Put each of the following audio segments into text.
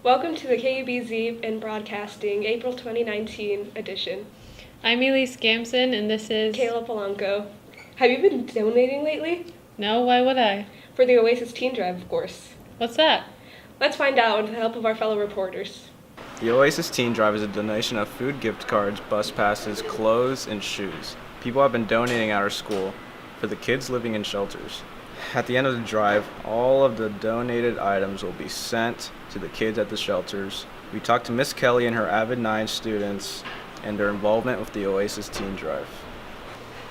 Welcome to the KUBZ in Broadcasting April 2019 edition. I'm Elise Gamson, and this is Kayla Polanco. Have you been donating lately? No, why would I? For the Oasis Teen Drive, of course. What's that? Let's find out with the help of our fellow reporters. The Oasis Teen Drive is a donation of food gift cards, bus passes, clothes, and shoes. People have been donating at our school for the kids living in shelters. At the end of the drive, all of the donated items will be sent to the kids at the shelters. We talked to Miss Kelly and her Avid 9 students and their involvement with the Oasis Teen Drive.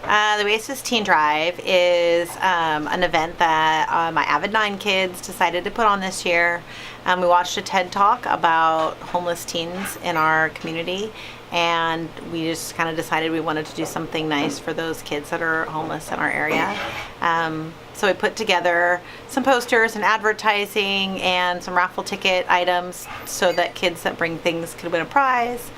The Oasis Teen Drive is an event that my Avid 9 kids decided to put on this year. We watched a TED Talk about homeless teens in our community, and we just kind of decided we wanted to do something nice for those kids that are homeless in our area. So we put together some posters and advertising and some raffle ticket items so that kids that bring things could win a prize.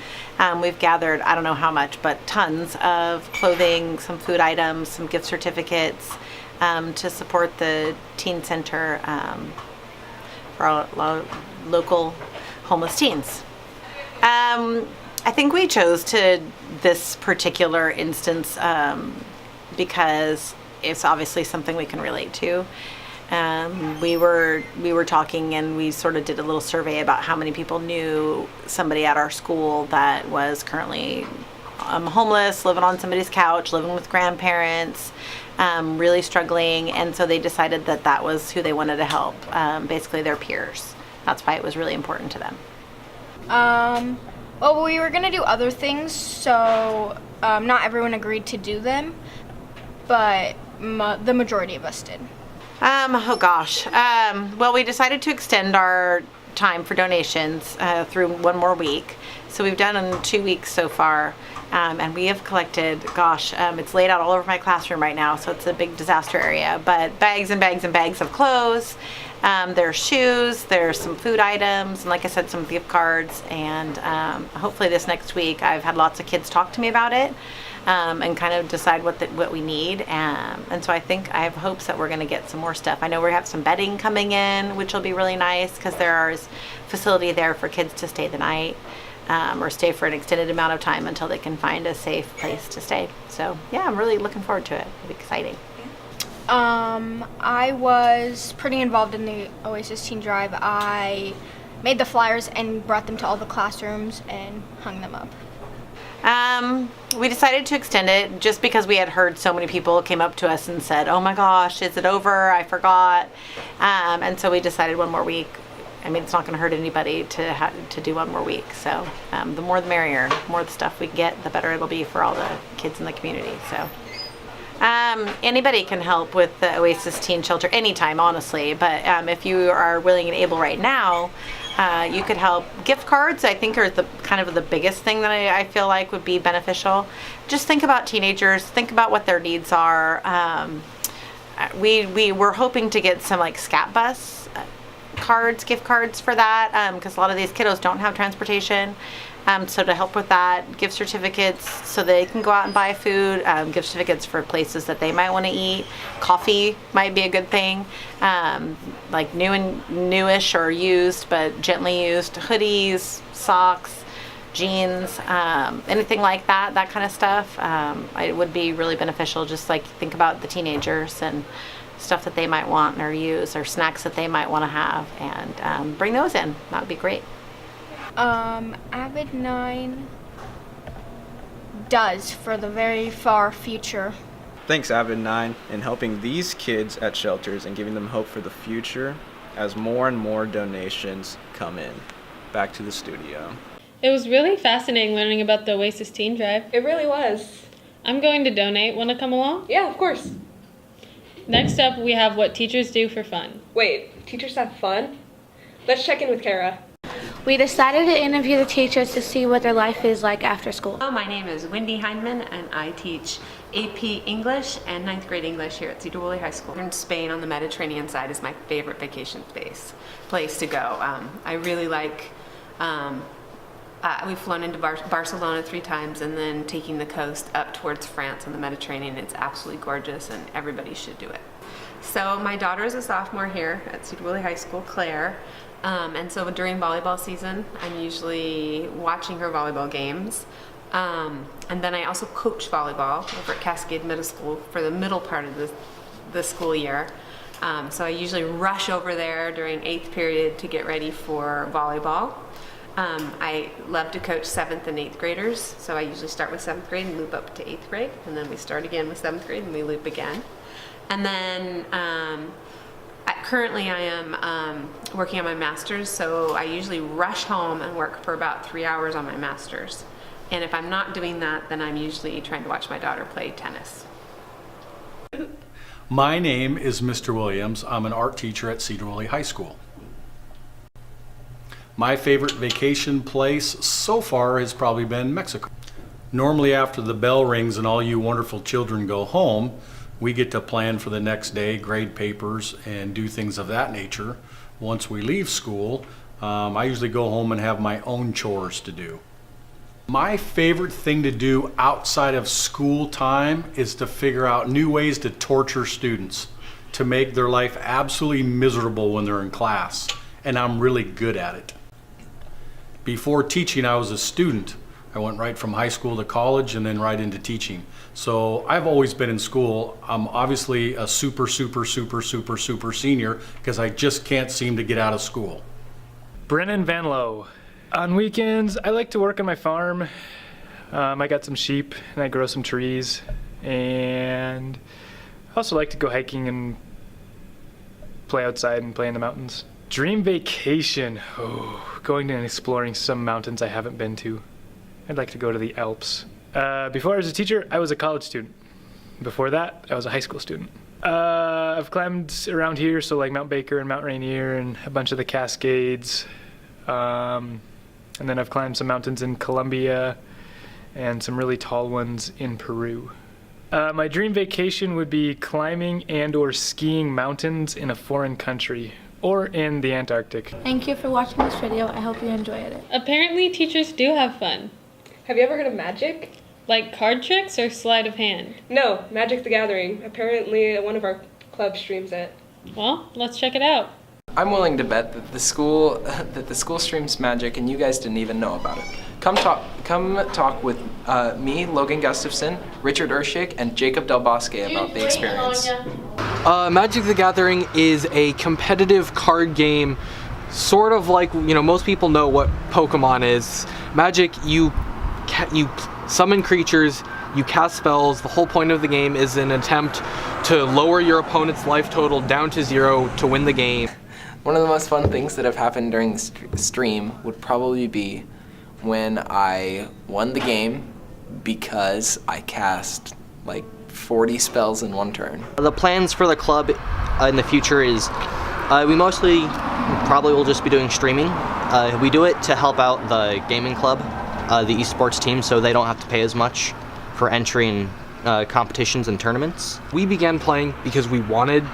We've gathered, I don't know how much, but tons of clothing, some food items, some gift certificates to support the teen center for our local homeless teens. I think we chose this particular instance because it's obviously something we can relate to. We were talking, and we sort of did a little survey about how many people knew somebody at our school that was currently homeless, living on somebody's couch, living with grandparents, really struggling, and so they decided that was who they wanted to help, basically their peers. That's why it was really important to them. Well, we were going to do other things, so not everyone agreed to do them, but the majority of us did. Well, we decided to extend our time for donations through one more week. So we've done in 2 weeks so far, and we have collected, it's laid out all over my classroom right now, so it's a big disaster area, but bags and bags and bags of clothes. There's shoes, there's some food items, and like I said, some gift cards, and hopefully this next week I've had lots of kids talk to me about it. And kind of decide what we need, and so I think I have hopes that we're going to get some more stuff. I know we have some bedding coming in, which will be really nice because there is facility there for kids to stay the night or stay for an extended amount of time until they can find a safe place to stay. So yeah, I'm really looking forward to it. It'll be exciting. I was pretty involved in the Oasis Teen Drive. I made the flyers and brought them to all the classrooms and hung them up. We decided to extend it just because we had heard so many people came up to us and said, "Oh my gosh, is it over? I forgot." And so we decided one more week. I mean, it's not going to hurt anybody to do one more week. So the more the merrier. The more the stuff we get, the better it'll be for all the kids in the community. So anybody can help with the Oasis Teen Shelter anytime, honestly. But if you are willing and able right now, you could help. Gift cards, I think, are the kind of the biggest thing that I feel like would be beneficial. Just think about teenagers. Think about what their needs are. We were hoping to get some like SCAT bus cards, gift cards for that, because a lot of these kiddos don't have transportation. So to help with that, gift certificates so they can go out and buy food, gift certificates for places that they might want to eat. Coffee might be a good thing, like newish or used, but gently used. Hoodies, socks, jeans, anything like that kind of stuff. It would be really beneficial. Just like think about the teenagers and stuff that they might want or use, or snacks that they might want to have, and bring those in. That would be great. Avid 9 does for the very far future. Thanks, Avid 9, in helping these kids at shelters and giving them hope for the future as more and more donations come in. Back to the studio. It was really fascinating learning about the Oasis Teen Drive. It really was. I'm going to donate. Want to come along? Yeah, of course. Next up, we have what teachers do for fun. Wait, teachers have fun? Let's check in with Kara. We decided to interview the teachers to see what their life is like after school. My name is Wendy Heinman, and I teach AP English and 9th grade English here at Sedro-Woolley High School. In Spain on the Mediterranean side is my favorite vacation place to go. I really like We've flown into Barcelona 3 times and then taking the coast up towards France and the Mediterranean. It's absolutely gorgeous and everybody should do it. So my daughter is a sophomore here at Sedro-Woolley High School, Claire. And so during volleyball season, I'm usually watching her volleyball games. And then I also coach volleyball over at Cascade Middle School for the middle part of the school year. So I usually rush over there during 8th period to get ready for volleyball. I love to coach 7th and 8th graders, so I usually start with 7th grade and loop up to 8th grade, and then we start again with 7th grade and we loop again. And then currently I am working on my master's, so I usually rush home and work for about 3 hours on my master's. And if I'm not doing that, then I'm usually trying to watch my daughter play tennis. My name is Mr. Williams. I'm an art teacher at Sedro-Woolley High School. My favorite vacation place so far has probably been Mexico. Normally after the bell rings and all you wonderful children go home, we get to plan for the next day, grade papers, and do things of that nature. Once we leave school, I usually go home and have my own chores to do. My favorite thing to do outside of school time is to figure out new ways to torture students, to make their life absolutely miserable when they're in class, and I'm really good at it. Before teaching, I was a student. I went right from high school to college and then right into teaching. So I've always been in school. I'm obviously a super senior because I just can't seem to get out of school. Brennan Van Lowe. On weekends, I like to work on my farm. I got some sheep and I grow some trees. And I also like to go hiking and play outside and play in the mountains. Dream vacation. Oh, going and exploring some mountains I haven't been to. I'd like to go to the Alps. Before I was a teacher, I was a college student. Before that, I was a high school student. I've climbed around here, so like Mount Baker and Mount Rainier and a bunch of the Cascades. And then I've climbed some mountains in Colombia and some really tall ones in Peru. My dream vacation would be climbing and or skiing mountains in a foreign country or in the Antarctic. Thank you for watching this video. I hope you enjoyed it. Apparently teachers do have fun. Have you ever heard of magic? Like card tricks or sleight of hand? No, Magic the Gathering. Apparently one of our clubs streams it. Well, let's check it out. I'm willing to bet that the school streams Magic and you guys didn't even know about it. Come talk with me, Logan Gustafson, Richard Urshik, and Jacob Del Bosque about the experience. Magic the Gathering is a competitive card game, sort of like, most people know what Pokemon is. Magic, you summon creatures, you cast spells. The whole point of the game is an attempt to lower your opponent's life total down to 0 to win the game. One of the most fun things that have happened during the stream would probably be when I won the game because I cast like 40 spells in one turn. The plans for the club in the future is we mostly probably will just be doing streaming. We do it to help out the gaming club, the esports team, so they don't have to pay as much for entry in competitions and tournaments. We began playing because we wanted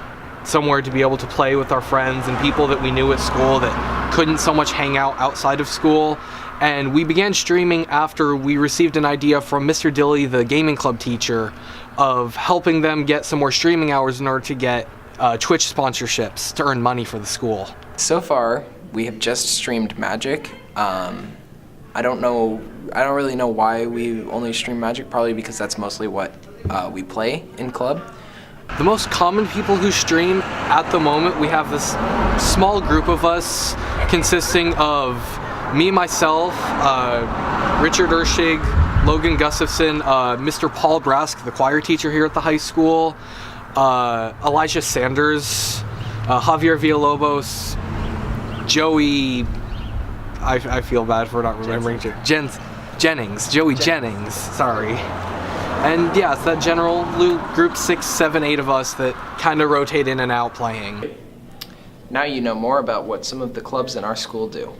somewhere to be able to play with our friends and people that we knew at school that couldn't so much hang out outside of school. And we began streaming after we received an idea from Mr. Dilly, the gaming club teacher, of helping them get some more streaming hours in order to get Twitch sponsorships to earn money for the school. So far, we have just streamed Magic. I don't really know why we only stream Magic, probably because that's mostly what we play in club. The most common people who stream at the moment, we have this small group of us consisting of me, myself, Richard Urshig, Logan Gustafson, Mr. Paul Brask, the choir teacher here at the high school, Elijah Sanders, Javier Villalobos, Joey, I feel bad for not remembering, Joey Jennings, sorry. And yeah, it's that general group 6, 7, 8 of us that kind of rotate in and out playing. Now you know more about what some of the clubs in our school do.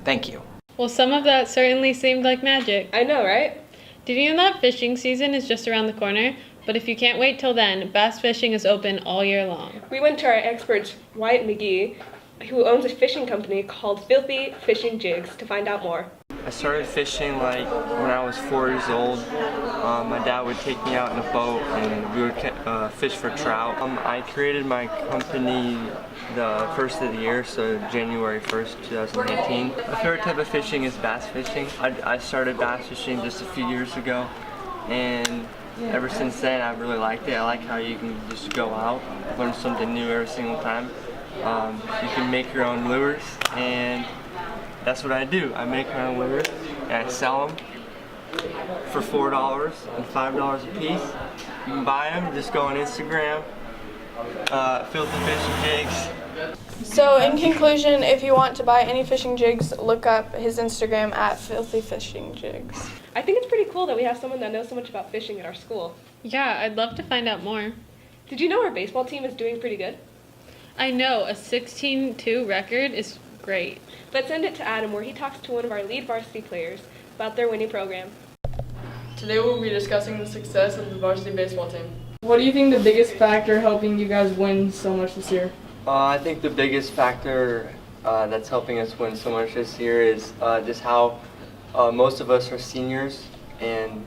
Thank you. Well, some of that certainly seemed like magic. I know, right? Did you know that fishing season is just around the corner? But if you can't wait till then, bass fishing is open all year long. We went to our expert, Wyatt McGee, who owns a fishing company called Filthy Fishing Jigs, to find out more. I started fishing like when I was 4 years old. My dad would take me out in a boat and we would fish for trout. I created my company the first of the year, so January 1st, 2018. My favorite type of fishing is bass fishing. I started bass fishing just a few years ago, and ever since then I've really liked it. I like how you can just go out, learn something new every single time. You can make your own lures, and that's what I do. I make my own lures and I sell them for $4 and $5 a piece. You can buy them, just go on Instagram, Filthy Fishing Jigs. So in conclusion, if you want to buy any fishing jigs, look up his Instagram at Filthy Fishing Jigs. I think it's pretty cool that we have someone that knows so much about fishing at our school. Yeah, I'd love to find out more. Did you know our baseball team is doing pretty good? I know, a 16-2 record is great. Let's send it to Adam, where he talks to one of our lead varsity players about their winning program. Today we'll be discussing the success of the varsity baseball team. What do you think the biggest factor helping you guys win so much this year? I think the biggest factor that's helping us win so much this year is just how most of us are seniors, and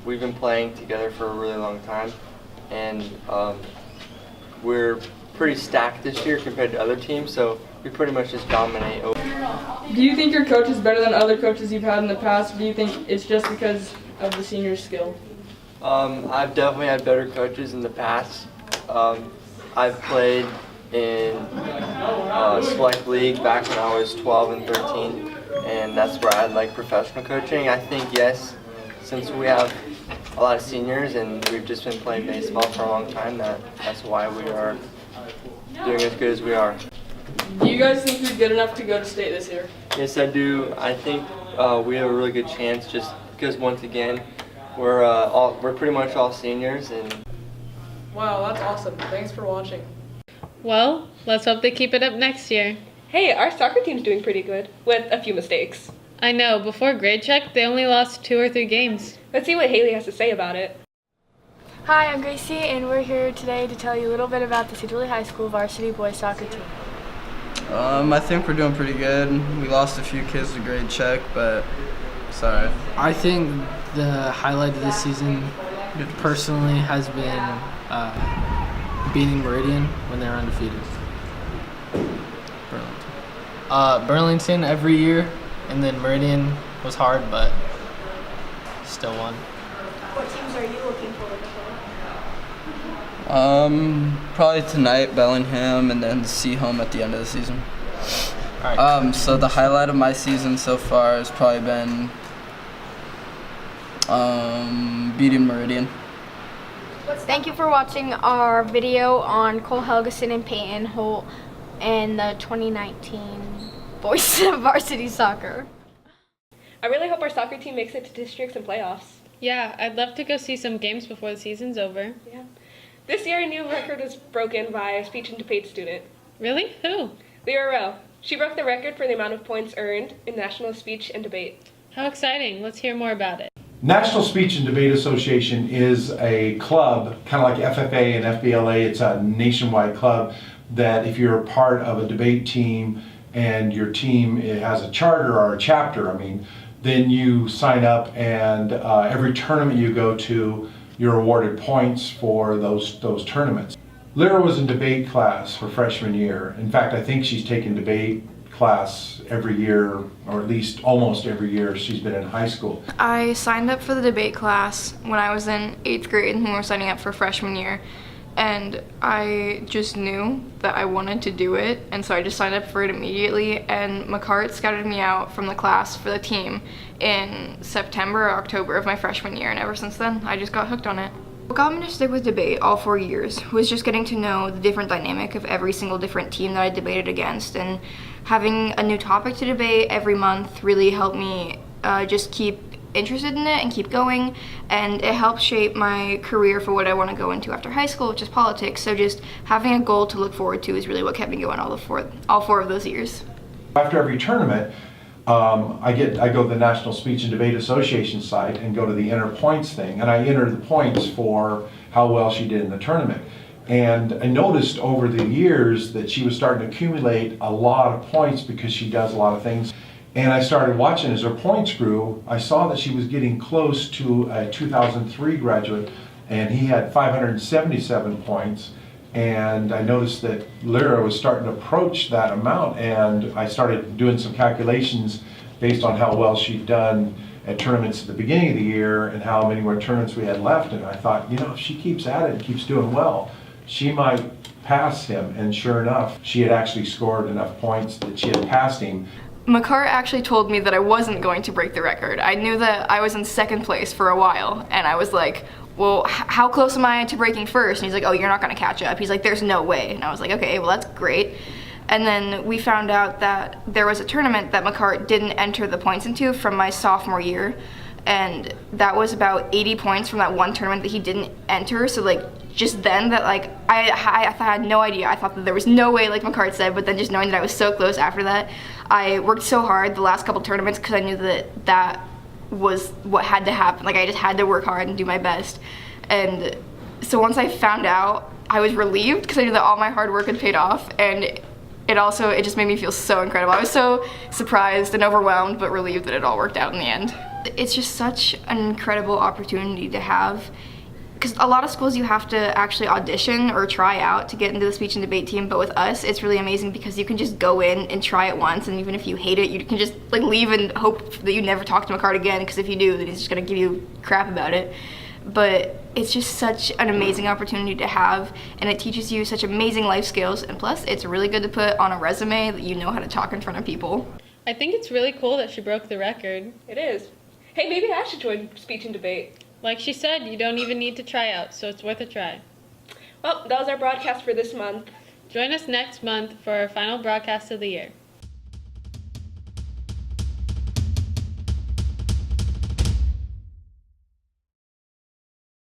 we've been playing together for a really long time, and we're pretty stacked this year compared to other teams, so we pretty much just dominate. Do you think your coach is better than other coaches you've had in the past, or do you think it's just because of the seniors' skill? I've definitely had better coaches in the past. I've played in select league back when I was 12 and 13, and that's where I had like professional coaching. I think yes, since we have a lot of seniors and we've just been playing baseball for a long time, that's why we are doing as good as we are. Do you guys think you're good enough to go to state this year? Yes, I do. I think we have a really good chance, just because once again we're pretty much all seniors. And wow, that's awesome. Thanks for watching. Well, let's hope they keep it up next year. Hey, our soccer team's doing pretty good, with a few mistakes. I know, before grade check, they only lost 2 or 3 games. Let's see what Haley has to say about it. Hi, I'm Gracie, and we're here today to tell you a little bit about the Sedro-Woolley High School varsity boys soccer team. I think we're doing pretty good. We lost a few kids to grade check, but it's alright. I think the highlight of this season personally has been beating Meridian when they were undefeated. Burlington every year, and then Meridian was hard, but still won. What teams are you looking forward to? Probably tonight, Bellingham, and then Seaholm at the end of the season. All right. So the highlight of my season so far has probably been beating Meridian. Thank you for watching our video on Cole Helgeson and Peyton Holt and the 2019 boys varsity soccer. I really hope our soccer team makes it to districts and playoffs. Yeah, I'd love to go see some games before the season's over. Yeah. This year, a new record was broken by a speech and debate student. Really? Who? Leora Rowe. She broke the record for the amount of points earned in national speech and debate. How exciting. Let's hear more about it. National Speech and Debate Association is a club, kind of like FFA and FBLA. It's a nationwide club that if you're a part of a debate team and your team has a charter or a chapter, then you sign up, and every tournament you go to, you're awarded points for those tournaments. Lyra was in debate class for freshman year. In fact, I think she's taken debate class every year, or at least almost every year she's been in high school. I signed up for the debate class when I was in 8th grade when we were signing up for freshman year, and I just knew that I wanted to do it, and so I just signed up for it immediately, and McCart scouted me out from the class for the team in September or October of my freshman year, and ever since then I just got hooked on it. What got me to stick with debate all 4 years was just getting to know the different dynamic of every single different team that I debated against, and having a new topic to debate every month really helped me just keep interested in it and keep going, and it helped shape my career for what I want to go into after high school, which is politics. So just having a goal to look forward to is really what kept me going all 4 of those years. After every tournament, I go to the National Speech and Debate Association site and go to the enter points thing, and I enter the points for how well she did in the tournament. And I noticed over the years that she was starting to accumulate a lot of points because she does a lot of things. And I started watching as her points grew. I saw that she was getting close to a 2003 graduate, and he had 577 points. And I noticed that Lyra was starting to approach that amount, and I started doing some calculations based on how well she'd done at tournaments at the beginning of the year and how many more tournaments we had left. And I thought, if she keeps at it and keeps doing well, she might pass him. And sure enough, she had actually scored enough points that she had passed him. Makar actually told me that I wasn't going to break the record. I knew that I was in second place for a while, and I was like, well, how close am I to breaking first? And he's like, oh, you're not gonna catch up. He's like, there's no way. And I was like, okay, well, that's great. And then we found out that there was a tournament that Makar didn't enter the points into from my sophomore year. And that was about 80 points from that one tournament that he didn't enter. So like, just then that like, I had no idea. I thought that there was no way, like Makar said, but then just knowing that I was so close after that, I worked so hard the last couple tournaments because I knew that that was what had to happen. Like I just had to work hard and do my best. And so once I found out, I was relieved because I knew that all my hard work had paid off, and it just made me feel so incredible. I was so surprised and overwhelmed, but relieved that it all worked out in the end. It's just such an incredible opportunity to have, because a lot of schools you have to actually audition or try out to get into the speech and debate team, but with us it's really amazing because you can just go in and try it once, and even if you hate it, you can just like leave and hope that you never talk to Makar again, because if you do, then he's just gonna give you crap about it. But it's just such an amazing opportunity to have, and it teaches you such amazing life skills, and plus it's really good to put on a resume that you know how to talk in front of people. I think it's really cool that she broke the record. It is. Hey, maybe I should join speech and debate. Like she said, you don't even need to try out, so it's worth a try. Well, that was our broadcast for this month. Join us next month for our final broadcast of the year.